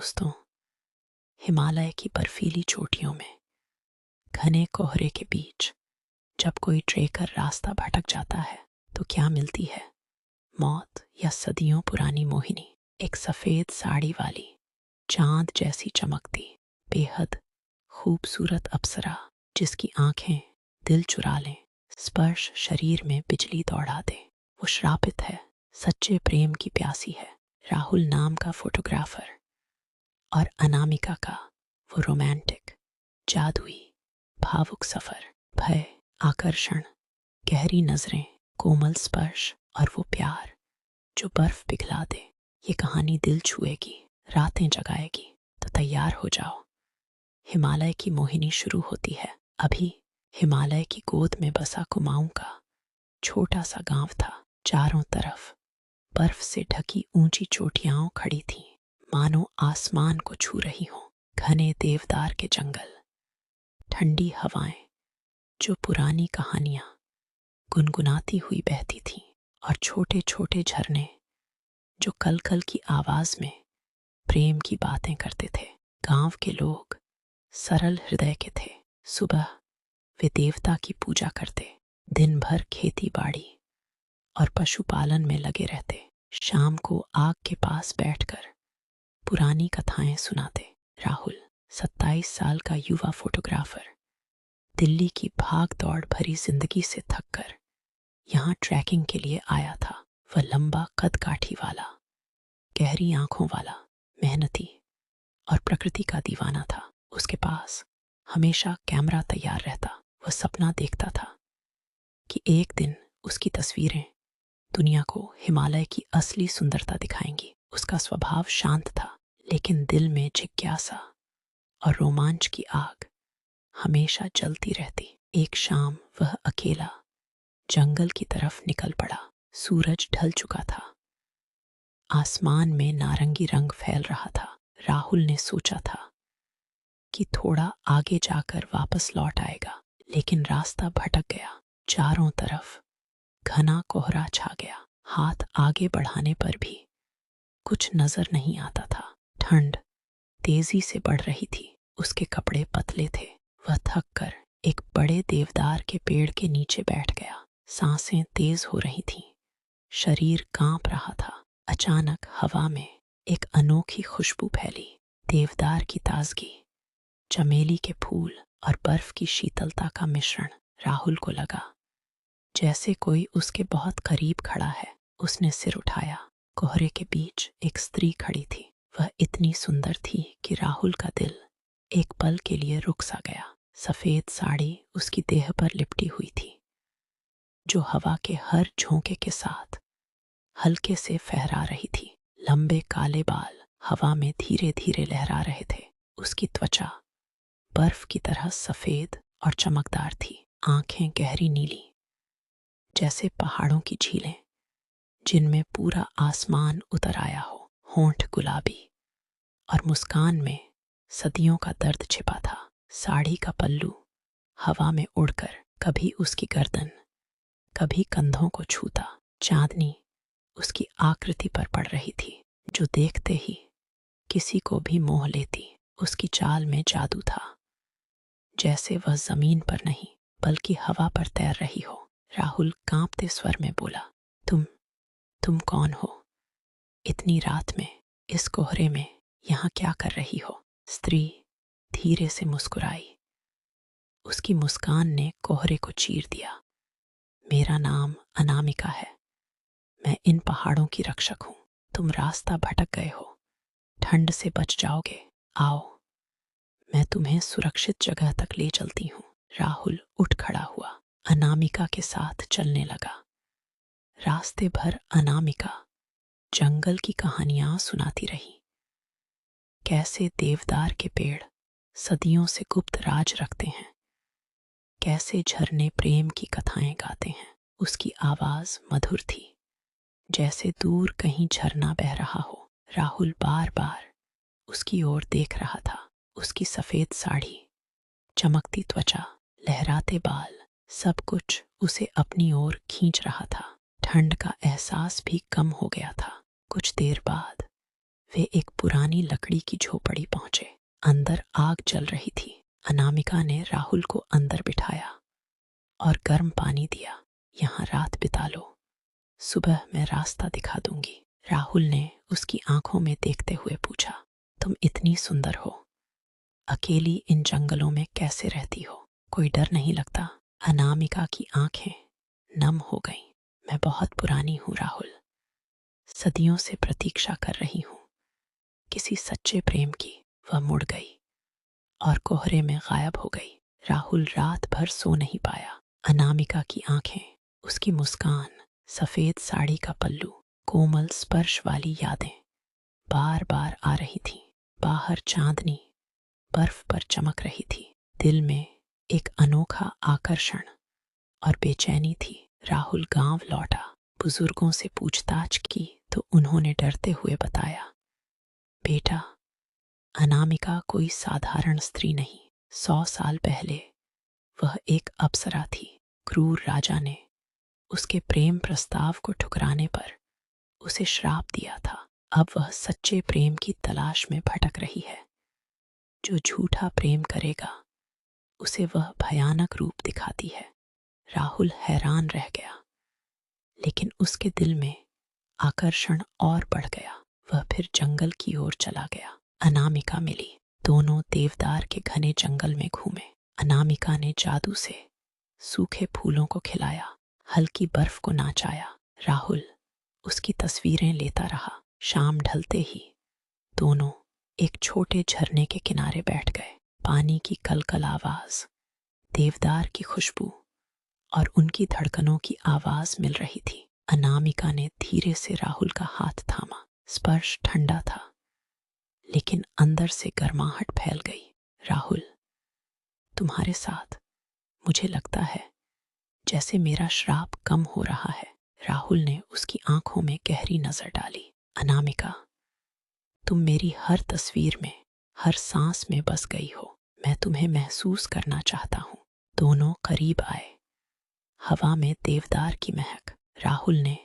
दोस्तों, हिमालय की बर्फीली चोटियों में घने कोहरे के बीच जब कोई ट्रेकर रास्ता भटक जाता है तो क्या मिलती है? मौत या सदियों पुरानी मोहिनी, एक सफेद साड़ी वाली, चांद जैसी चमकती, बेहद खूबसूरत अप्सरा जिसकी आंखें दिल चुरा लें, स्पर्श शरीर में बिजली दौड़ा दे। वो श्रापित है, सच्चे प्रेम की प्यासी है। राहुल नाम का फोटोग्राफर और अनामिका का वो रोमांटिक, जादुई, भावुक सफर, भय, आकर्षण, गहरी नजरें, कोमल स्पर्श और वो प्यार जो बर्फ पिघला दे। ये कहानी दिल छुएगी, रातें जगाएगी। तो तैयार हो जाओ, हिमालय की मोहिनी शुरू होती है। अभी हिमालय की गोद में बसा कुमाऊं का छोटा सा गांव था। चारों तरफ बर्फ से ढकी ऊंची चोटियां खड़ी थीं, मानो आसमान को छू रही हों। घने देवदार के जंगल, ठंडी हवाएं जो पुरानी कहानियां गुनगुनाती हुई बहती थीं, और छोटे छोटे झरने जो कल कल की आवाज में प्रेम की बातें करते थे। गांव के लोग सरल हृदय के थे। सुबह वे देवता की पूजा करते, दिन भर खेती बाड़ी और पशुपालन में लगे रहते। शाम को आग के पास बैठकर पुरानी कथाएं सुनाते। राहुल 27 साल का युवा फोटोग्राफर दिल्ली की भाग दौड़ भरी जिंदगी से थककर यहाँ ट्रैकिंग के लिए आया था। वह लंबा कद काठी वाला, गहरी आंखों वाला, मेहनती और प्रकृति का दीवाना था। उसके पास हमेशा कैमरा तैयार रहता। वह सपना देखता था कि एक दिन उसकी तस्वीरें दुनिया को हिमालय की असली सुंदरता दिखाएंगी। उसका स्वभाव शांत था, लेकिन दिल में जिज्ञासा और रोमांच की आग हमेशा जलती रहती। एक शाम वह अकेला जंगल की तरफ निकल पड़ा। सूरज ढल चुका था, आसमान में नारंगी रंग फैल रहा था। राहुल ने सोचा था कि थोड़ा आगे जाकर वापस लौट आएगा, लेकिन रास्ता भटक गया। चारों तरफ घना कोहरा छा गया। हाथ आगे बढ़ाने पर भी कुछ नजर नहीं आता था। ठंड तेजी से बढ़ रही थी। उसके कपड़े पतले थे। वह थक कर एक बड़े देवदार के पेड़ के नीचे बैठ गया। सांसें तेज हो रही थीं, शरीर कांप रहा था। अचानक हवा में एक अनोखी खुशबू फैली। देवदार की ताजगी, चमेली के फूल और बर्फ की शीतलता का मिश्रण। राहुल को लगा जैसे कोई उसके बहुत करीब खड़ा है। उसने सिर उठाया। कोहरे के बीच एक स्त्री खड़ी थी। वह इतनी सुंदर थी कि राहुल का दिल एक पल के लिए रुक सा गया। सफेद साड़ी उसकी देह पर लिपटी हुई थी, जो हवा के हर झोंके के साथ हल्के से फहरा रही थी। लंबे काले बाल हवा में धीरे धीरे लहरा रहे थे। उसकी त्वचा बर्फ की तरह सफेद और चमकदार थी। आंखें गहरी नीली, जैसे पहाड़ों की झीलें जिनमें पूरा आसमान उतर आया हो। होंठ गुलाबी और मुस्कान में सदियों का दर्द छिपा था। साड़ी का पल्लू हवा में उड़कर कभी उसकी गर्दन, कभी कंधों को छूता। चांदनी उसकी आकृति पर पड़ रही थी, जो देखते ही किसी को भी मोह लेती। उसकी चाल में जादू था, जैसे वह जमीन पर नहीं बल्कि हवा पर तैर रही हो। राहुल कांपते स्वर में बोला, तुम कौन हो? इतनी रात में, इस कोहरे में यहाँ क्या कर रही हो? स्त्री धीरे से मुस्कुराई। उसकी मुस्कान ने कोहरे को चीर दिया। मेरा नाम अनामिका है। मैं इन पहाड़ों की रक्षक हूँ। तुम रास्ता भटक गए हो, ठंड से बच जाओगे। आओ, मैं तुम्हें सुरक्षित जगह तक ले चलती हूँ। राहुल उठ खड़ा हुआ, अनामिका के साथ चलने लगा। रास्ते भर अनामिका जंगल की कहानियां सुनाती रही। कैसे देवदार के पेड़ सदियों से गुप्त राज रखते हैं, कैसे झरने प्रेम की कथाएं गाते हैं। उसकी आवाज मधुर थी, जैसे दूर कहीं झरना बह रहा हो। राहुल बार बार उसकी ओर देख रहा था। उसकी सफेद साड़ी, चमकती त्वचा, लहराते बाल, सब कुछ उसे अपनी ओर खींच रहा था। ठंड का एहसास भी कम हो गया था। कुछ देर बाद वे एक पुरानी लकड़ी की झोपड़ी पहुंचे। अंदर आग जल रही थी। अनामिका ने राहुल को अंदर बिठाया और गर्म पानी दिया। यहाँ रात बिता लो, सुबह मैं रास्ता दिखा दूंगी। राहुल ने उसकी आंखों में देखते हुए पूछा, तुम इतनी सुंदर हो, अकेली इन जंगलों में कैसे रहती हो? कोई डर नहीं लगता? अनामिका की आंखें नम हो गईं। मैं बहुत पुरानी हूँ राहुल, सदियों से प्रतीक्षा कर रही हूँ किसी सच्चे प्रेम की। वह मुड़ गई और कोहरे में गायब हो गई। राहुल रात भर सो नहीं पाया। अनामिका की आंखें, उसकी मुस्कान, सफेद साड़ी का पल्लू, कोमल स्पर्श वाली यादें बार बार आ रही थीं। बाहर चांदनी बर्फ पर चमक रही थी। दिल में एक अनोखा आकर्षण और बेचैनी थी। राहुल गांव लौटा। बुजुर्गों से पूछताछ की तो उन्होंने डरते हुए बताया, बेटा, अनामिका कोई साधारण स्त्री नहीं। 100 साल पहले वह एक अप्सरा थी। क्रूर राजा ने उसके प्रेम प्रस्ताव को ठुकराने पर उसे श्राप दिया था। अब वह सच्चे प्रेम की तलाश में भटक रही है। जो झूठा प्रेम करेगा उसे वह भयानक रूप दिखाती है। राहुल हैरान रह गया, लेकिन उसके दिल में आकर्षण और बढ़ गया। वह फिर जंगल की ओर चला गया। अनामिका मिली। दोनों देवदार के घने जंगल में घूमे। अनामिका ने जादू से सूखे फूलों को खिलाया, हल्की बर्फ को नाचाया। राहुल उसकी तस्वीरें लेता रहा। शाम ढलते ही दोनों एक छोटे झरने के किनारे बैठ गए। पानी की कलकल आवाज, देवदार की खुशबू और उनकी धड़कनों की आवाज मिल रही थी। अनामिका ने धीरे से राहुल का हाथ थामा। स्पर्श ठंडा था, लेकिन अंदर से गर्माहट फैल गई। राहुल, तुम्हारे साथ मुझे लगता है जैसे मेरा श्राप कम हो रहा है। राहुल ने उसकी आंखों में गहरी नजर डाली। अनामिका, तुम मेरी हर तस्वीर में, हर सांस में बस गई हो। मैं तुम्हें महसूस करना चाहता हूँ। दोनों करीब आए। हवा में देवदार की महक। राहुल ने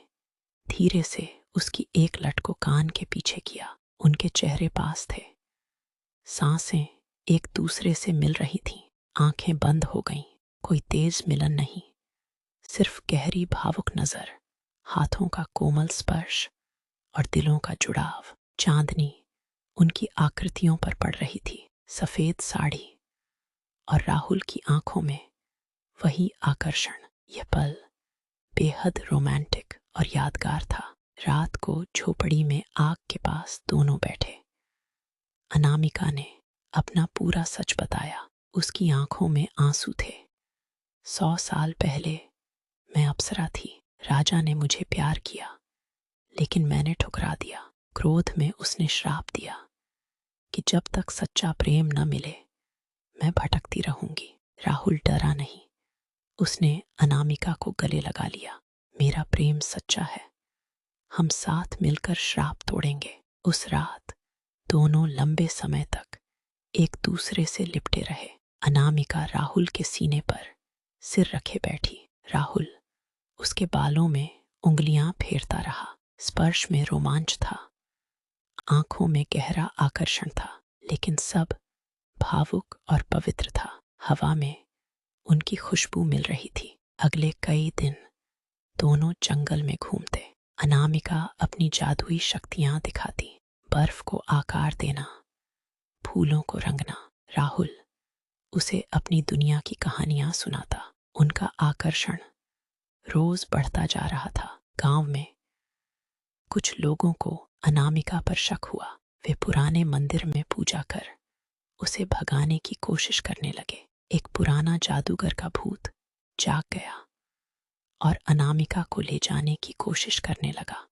धीरे से उसकी एक लट को कान के पीछे किया। उनके चेहरे पास थे। सांसें एक दूसरे से मिल रही थीं। आंखें बंद हो गईं। कोई तेज मिलन नहीं, सिर्फ गहरी भावुक नजर, हाथों का कोमल स्पर्श और दिलों का जुड़ाव। चांदनी उनकी आकृतियों पर पड़ रही थी। सफेद साड़ी और राहुल की आंखों में वही आकर्षण। यह पल बेहद रोमांटिक और यादगार था। रात को झोपड़ी में आग के पास दोनों बैठे। अनामिका ने अपना पूरा सच बताया। उसकी आंखों में आंसू थे। 100 साल पहले मैं अप्सरा थी। राजा ने मुझे प्यार किया, लेकिन मैंने ठुकरा दिया। क्रोध में उसने श्राप दिया कि जब तक सच्चा प्रेम न मिले मैं भटकती रहूंगी। राहुल डरा नहीं। उसने अनामिका को गले लगा लिया। मेरा प्रेम सच्चा है, हम साथ मिलकर श्राप तोड़ेंगे। उस रात दोनों लंबे समय तक एक दूसरे से लिपटे रहे। अनामिका राहुल के सीने पर सिर रखे बैठी। राहुल उसके बालों में उंगलियां फेरता रहा। स्पर्श में रोमांच था, आंखों में गहरा आकर्षण था, लेकिन सब भावुक और पवित्र था। हवा में उनकी खुशबू मिल रही थी। अगले कई दिन दोनों जंगल में घूमते। अनामिका अपनी जादुई शक्तियां दिखाती, बर्फ को आकार देना, फूलों को रंगना। राहुल उसे अपनी दुनिया की कहानियां सुनाता। उनका आकर्षण रोज बढ़ता जा रहा था। गांव में कुछ लोगों को अनामिका पर शक हुआ। वे पुराने मंदिर में पूजा कर उसे भगाने की कोशिश करने लगे। एक पुराना जादूगर का भूत जाग गया और अनामिका को ले जाने की कोशिश करने लगा।